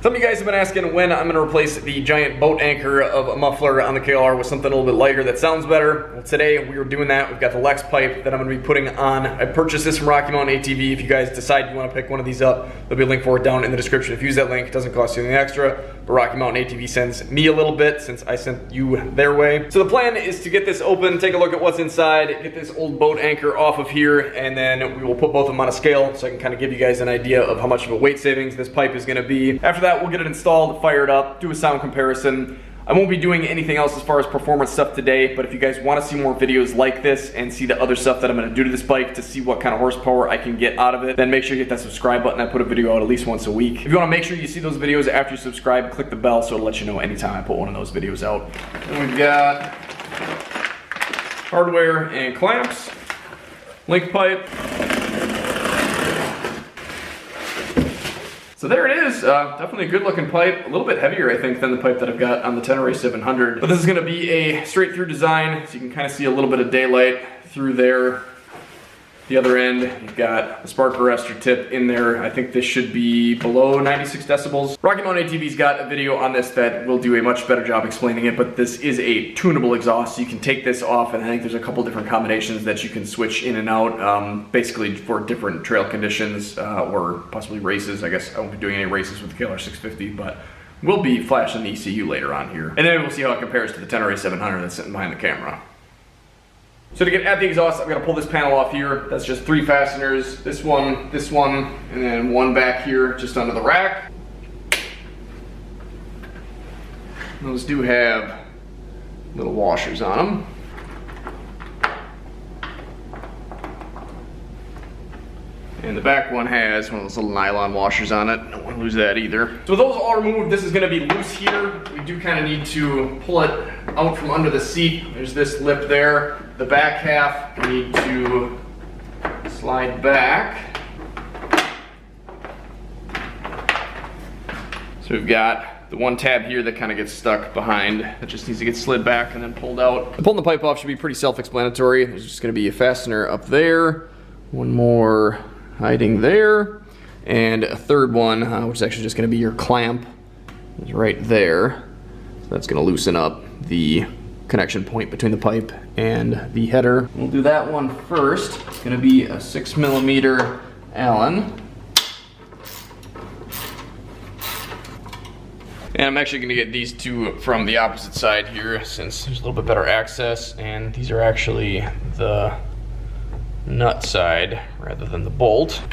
Some of you guys have been asking when I'm going to replace the giant boat anchor of a muffler on the KLR with something a little bit lighter that sounds better. Well, today we were doing that. We've got the Lexx pipe that I'm going to be putting on. I purchased this from Rocky Mountain ATV. If you guys decide you want to pick one of these up, there'll be a link for it down in the description. If you use that link, it doesn't cost you anything extra, but Rocky Mountain ATV sends me a little bit since I sent you their way. So the plan is to get this open, take a look at what's inside, get this old boat anchor off of here, and then we will put both of them on a scale so I can kind of give you guys an idea of how much of a weight savings this pipe is going to be. After that, we'll get it installed, fire it up, do a sound comparison. I won't be doing anything else as far as performance stuff today, but if you guys want to see more videos like this and see the other stuff that I'm going to do to this bike to see what kind of horsepower I can get out of it, then make sure you hit that subscribe button. I put a video out at least once a week. If you want to make sure you see those videos after you subscribe, click the bell so it'll let you know anytime I put one of those videos out. And we've got hardware and clamps, link pipe. So there it is, definitely a good looking pipe, a little bit heavier I think than the pipe that I've got on the Tenere 700. But this is gonna be a straight through design, so you can kind of see a little bit of daylight through there. The other end, you've got a spark arrestor tip in there. I think this should be below 96 decibels. Rocky Mountain ATV's got a video on this that will do a much better job explaining it, but this is a tunable exhaust, so you can take this off, and I think there's a couple different combinations that you can switch in and out, basically for different trail conditions, or possibly races. I guess I won't be doing any races with the KLR 650, but we'll be flashing the ECU later on here. And then we'll see how it compares to the Tenere 700 that's sitting behind the camera. So to get at the exhaust, I'm going to pull this panel off here. That's just 3 fasteners, this one, and then one back here just under the rack. Those do have little washers on them. And the back one has one of those little nylon washers on it. Don't want to lose that either. So with those all removed, this is going to be loose here. We do kind of need to pull it out from under the seat. There's this lip there. The back half we need to slide back. So we've got the one tab here that kind of gets stuck behind. That just needs to get slid back and then pulled out. Pulling the pipe off should be pretty self-explanatory. There's just going to be a fastener up there. One more hiding there, and a third one, which is actually just going to be your clamp, is right there. So that's going to loosen up the connection point between the pipe and the header. We'll do that one first. It's going to be a 6mm Allen. And I'm actually going to get these two from the opposite side here since there's a little bit better access, and these are actually the nut side rather than the bolt.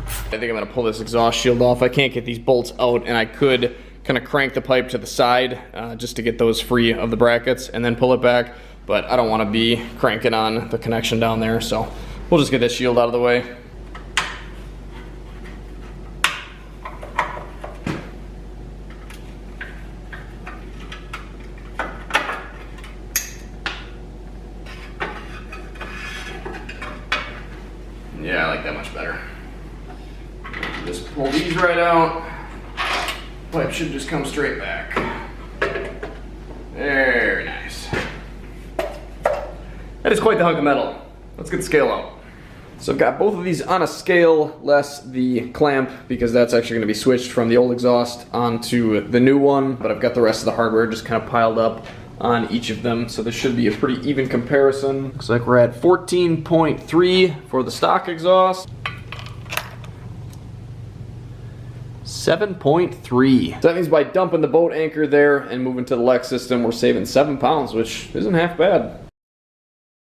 I think I'm going to pull this exhaust shield off. I can't get these bolts out, and I could kind of crank the pipe to the side just to get those free of the brackets and then pull it back, but I don't want to be cranking on the connection down there, so we'll just get this shield out of the way. Yeah, I like that much better. Just pull these right out. Pipe should just come straight back. Very nice. That is quite the hunk of metal. Let's get the scale out. So I've got both of these on a scale, less the clamp, because that's actually going to be switched from the old exhaust onto the new one, but I've got the rest of the hardware just kind of piled up on each of them, so this should be a pretty even comparison. Looks like we're at 14.3 for the stock exhaust. 7.3. So that means by dumping the boat anchor there and moving to the Lexx system, we're saving 7 pounds, which isn't half bad.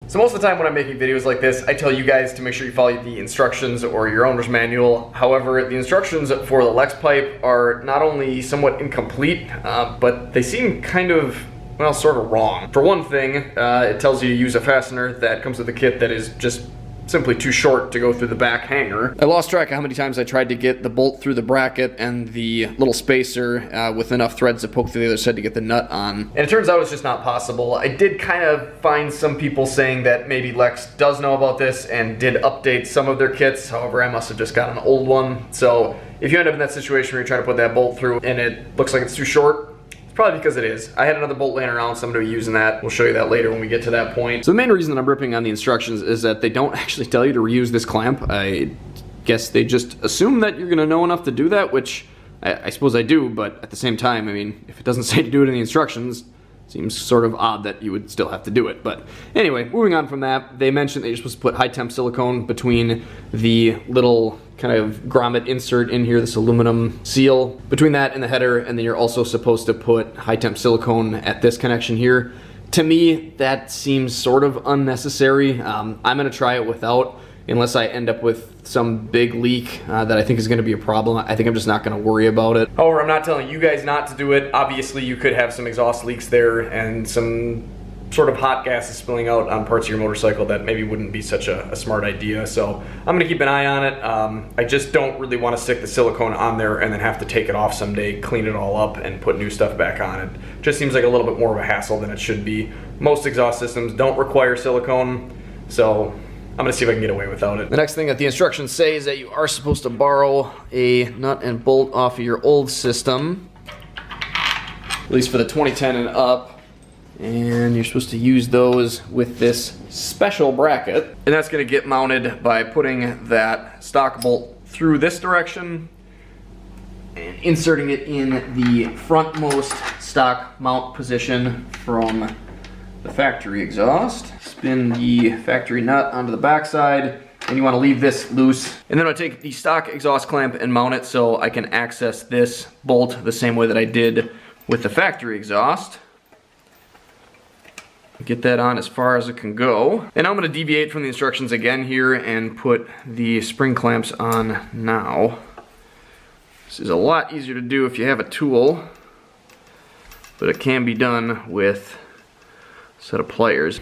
So most of the time when I'm making videos like this, I tell you guys to make sure you follow the instructions or your owner's manual. However, the instructions for the Lexx pipe are not only somewhat incomplete, but they seem kind of, well, sort of wrong. For one thing, it tells you to use a fastener that comes with the kit that is just simply too short to go through the back hanger. I lost track of how many times I tried to get the bolt through the bracket and the little spacer with enough threads to poke through the other side to get the nut on. And it turns out it's just not possible. I did kind of find some people saying that maybe Lexx does know about this and did update some of their kits. However, I must have just got an old one. So if you end up in that situation where you're trying to put that bolt through and it looks like it's too short, it's probably because it is. I had another bolt laying around, so I'm going to be using that. We'll show you that later when we get to that point. So the main reason that I'm ripping on the instructions is that they don't actually tell you to reuse this clamp. I guess they just assume that you're gonna know enough to do that, which I suppose I do, but at the same time, I mean, if it doesn't say to do it in the instructions, seems sort of odd that you would still have to do it. But anyway, moving on from that, they mentioned that you're supposed to put high temp silicone between the little kind of grommet insert in here, this aluminum seal, between that and the header, and then you're also supposed to put high temp silicone at this connection here. To me, that seems sort of unnecessary. I'm gonna try it without, unless I end up with some big leak that I think is gonna be a problem. I think I'm just not gonna worry about it. However, I'm not telling you guys not to do it. Obviously, you could have some exhaust leaks there and some sort of hot gases spilling out on parts of your motorcycle that maybe wouldn't be such a smart idea. So I'm gonna keep an eye on it. I just don't really wanna stick the silicone on there and then have to take it off someday, clean it all up, and put new stuff back on it. Just seems like a little bit more of a hassle than it should be. Most exhaust systems don't require silicone, so I'm gonna see if I can get away without it. The next thing that the instructions say is that you are supposed to borrow a nut and bolt off of your old system, at least for the 2010 and up, and you're supposed to use those with this special bracket. And that's gonna get mounted by putting that stock bolt through this direction and inserting it in the frontmost stock mount position from the factory exhaust. Spin the factory nut onto the backside, and you want to leave this loose. And then I'll take the stock exhaust clamp and mount it so I can access this bolt the same way that I did with the factory exhaust. Get that on as far as it can go. And I'm going to deviate from the instructions again here and put the spring clamps on now. This is a lot easier to do if you have a tool, but it can be done with a set of pliers.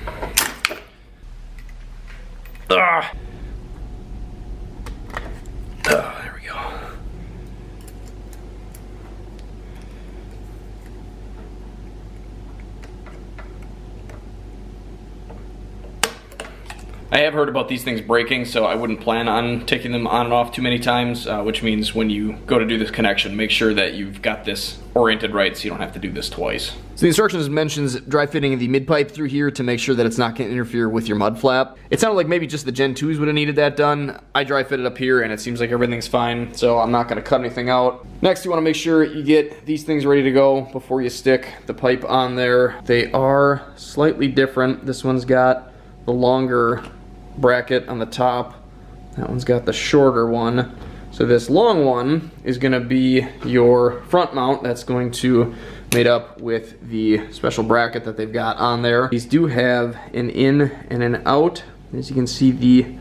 There we go. I have heard about these things breaking, so I wouldn't plan on taking them on and off too many times, which means when you go to do this connection, make sure that you've got this oriented right so you don't have to do this twice. So the instructions mentions dry fitting the mid pipe through here to make sure that it's not going to interfere with your mud flap. It sounded like maybe just the Gen 2s would have needed that done. I dry fitted up here and it seems like everything's fine, so I'm not going to cut anything out. Next, you want to make sure you get these things ready to go before you stick the pipe on there. They are slightly different. This one's got the longer bracket on the top. That one's got the shorter one. So this long one is going to be your front mount. That's going to made up with the special bracket that they've got on there. These do have an in and an out. As you can see, the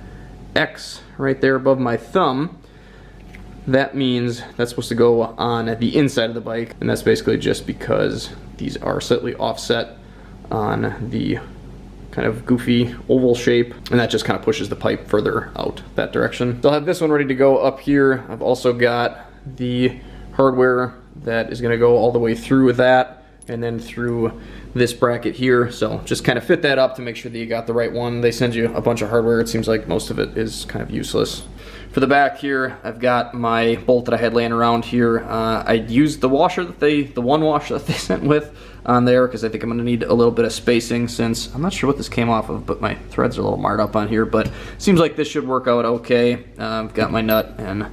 X right there above my thumb, that means that's supposed to go on the inside of the bike, and that's basically just because these are slightly offset on the kind of goofy oval shape, and that just kind of pushes the pipe further out that direction. So I'll have this one ready to go up here. I've also got the hardware that is going to go all the way through with that and then through this bracket here. So just kind of fit that up to make sure that you got the right one. They send you a bunch of hardware. It seems like most of it is kind of useless. For the back here, I've got my bolt that I had laying around here. I used the washer that the one washer that they sent with on there because I think I'm going to need a little bit of spacing, since I'm not sure what this came off of, but my threads are a little marred up on here. But seems like this should work out okay. I've got my nut and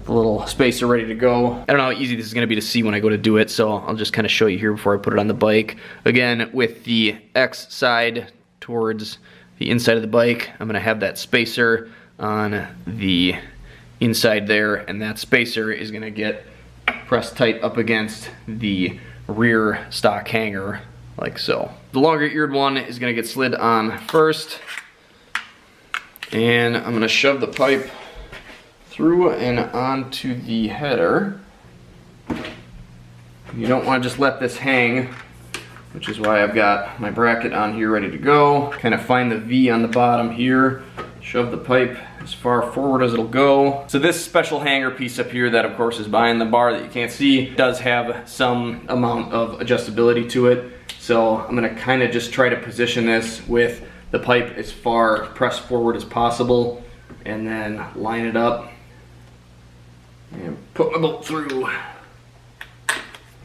the little spacer ready to go. I don't know how easy this is going to be to see when I go to do it, so I'll just kind of show you here before I put it on the bike. Again, with the X side towards the inside of the bike, I'm going to have that spacer on the inside there, and that spacer is going to get pressed tight up against the rear stock hanger, like so. The longer eared one is going to get slid on first, and I'm going to shove the pipe through and onto the header. You don't want to just let this hang, which is why I've got my bracket on here ready to go. Kind of find the V on the bottom here, shove the pipe as far forward as it'll go. So this special hanger piece up here that of course is behind the bar that you can't see does have some amount of adjustability to it. So I'm gonna kind of just try to position this with the pipe as far pressed forward as possible, and then line it up and put my bolt through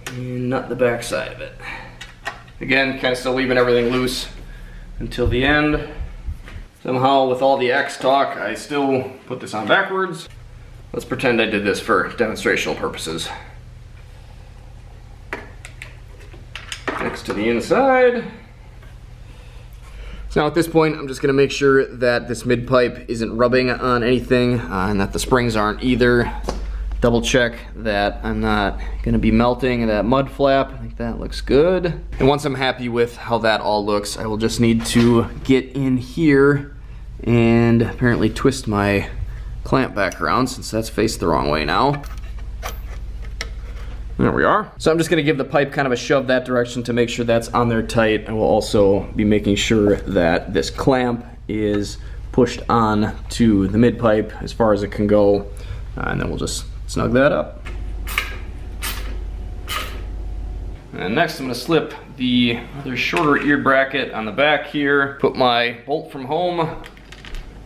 and nut the back side of it. Again, kind of still leaving everything loose until the end. Somehow with all the X talk, I still put this on backwards. Let's pretend I did this for demonstrational purposes. Next to the inside. So now at this point, I'm just gonna make sure that this mid pipe isn't rubbing on anything and that the springs aren't either. Double check that I'm not gonna be melting that mud flap. I think that looks good. And once I'm happy with how that all looks, I will just need to get in here and apparently twist my clamp back around since that's faced the wrong way now. There we are. So I'm just gonna give the pipe kind of a shove that direction to make sure that's on there tight. I will also be making sure that this clamp is pushed on to the mid pipe as far as it can go. And then we'll just snug that up. And next I'm gonna slip the other shorter ear bracket on the back here, put my bolt from home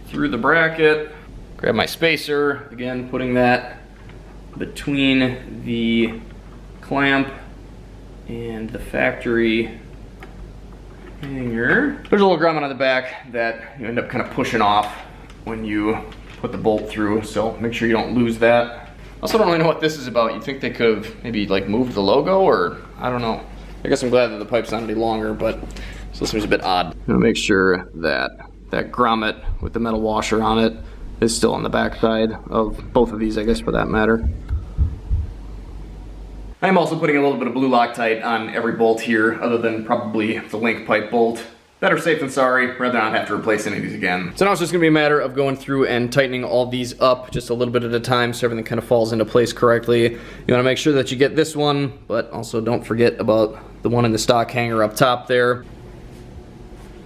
through the bracket, grab my spacer, again putting that between the clamp and the factory hanger. There's a little grommet on the back that you end up kind of pushing off when you put the bolt through, so make sure you don't lose that. I also don't really know what this is about. You'd think they could have maybe like moved the logo, or I don't know. I guess I'm glad that the pipe's not any longer, but this seems a bit odd. I'm gonna make sure that that grommet with the metal washer on it is still on the back side of both of these, I guess, for that matter. I'm also putting a little bit of blue Loctite on every bolt here, other than probably the link pipe bolt. Better safe than sorry, rather not have to replace any of these again. So now it's just gonna be a matter of going through and tightening all these up just a little bit at a time so everything kind of falls into place correctly. You wanna make sure that you get this one, but also don't forget about the one in the stock hanger up top there.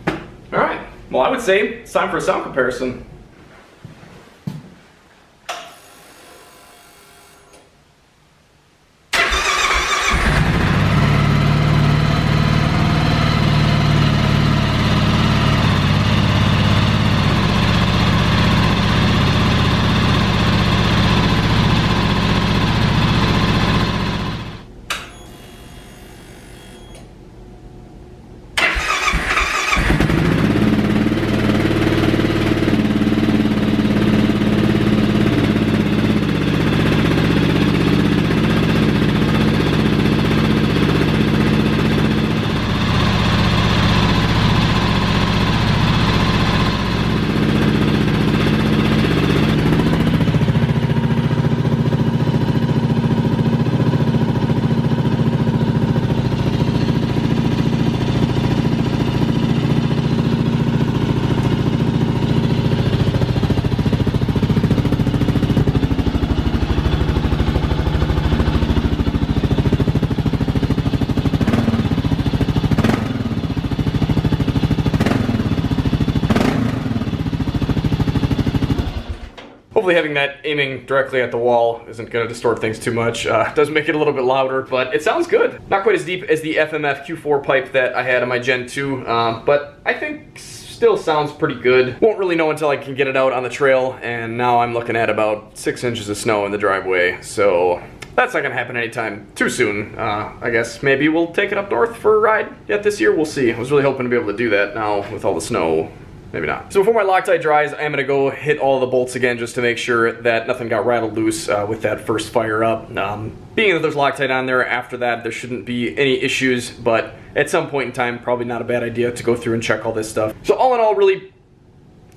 All right, well I would say it's time for a sound comparison. Hopefully having that aiming directly at the wall isn't going to distort things too much. It does make it a little bit louder, but it sounds good. Not quite as deep as the FMF Q4 pipe that I had on my Gen 2, but I think still sounds pretty good. Won't really know until I can get it out on the trail, and now I'm looking at about 6 inches of snow in the driveway, so that's not gonna happen anytime too soon. I guess maybe we'll take it up north for a ride yet this year. We'll see. I was really hoping to be able to do that now with all the snow. Maybe not. So before my Loctite dries, I'm gonna go hit all the bolts again just to make sure that nothing got rattled loose with that first fire up. Being that there's Loctite on there, after that there shouldn't be any issues, but at some point in time, probably not a bad idea to go through and check all this stuff. So all in all, really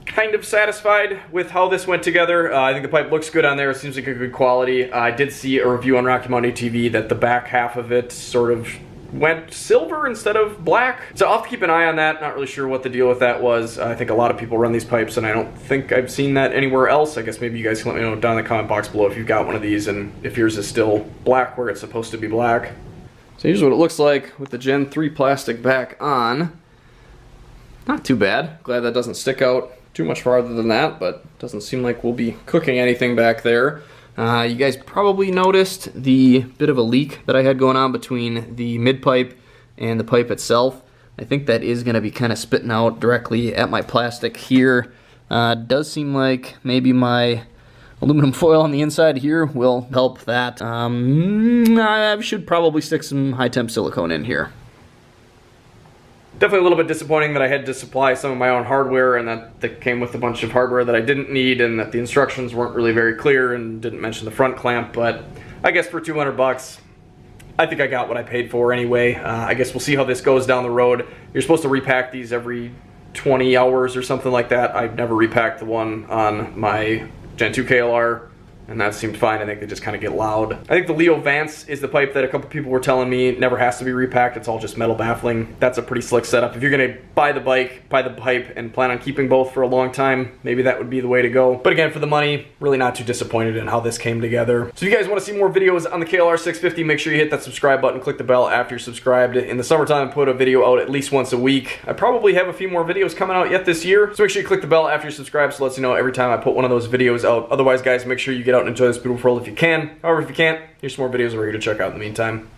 kind of satisfied with how this went together. I think the pipe looks good on there. It seems like a good quality. I did see a review on Rocky Mountain TV that the back half of it sort of went silver instead of black. So I'll have to keep an eye on that. Not really sure what the deal with that was. I think a lot of people run these pipes and I don't think I've seen that anywhere else. I guess maybe you guys can let me know down in the comment box below if you've got one of these and if yours is still black where it's supposed to be black. So here's what it looks like with the Gen 3 plastic back on. Not too bad. Glad that doesn't stick out too much farther than that, but doesn't seem like we'll be cooking anything back there. You guys probably noticed the bit of a leak that I had going on between the mid pipe and the pipe itself. I think that is going to be kind of spitting out directly at my plastic here. Does seem like maybe my aluminum foil on the inside here will help that. I should probably stick some high temp silicone in here. Definitely a little bit disappointing that I had to supply some of my own hardware and that came with a bunch of hardware that I didn't need and that the instructions weren't really very clear and didn't mention the front clamp, but I guess for 200 bucks, I think I got what I paid for anyway. I guess we'll see how this goes down the road. You're supposed to repack these every 20 hours or something like that. I've never repacked the one on my Gen 2 KLR, and that seemed fine. I think they just kind of get loud. I think the Leo Vance is the pipe that a couple people were telling me never has to be repacked. It's all just metal baffling. That's a pretty slick setup. If you're gonna buy the bike, buy the pipe, and plan on keeping both for a long time, maybe that would be the way to go. But again, for the money, really not too disappointed in how this came together. So if you guys want to see more videos on the KLR 650, make sure you hit that subscribe button, click the bell after you're subscribed. In the summertime, I put a video out at least once a week. I probably have a few more videos coming out yet this year, so make sure you click the bell after you're subscribed so it lets you know every time I put one of those videos out. Otherwise, guys, make sure you get out and enjoy this beautiful world if you can. However, if you can't, here's some more videos we're here to check out in the meantime.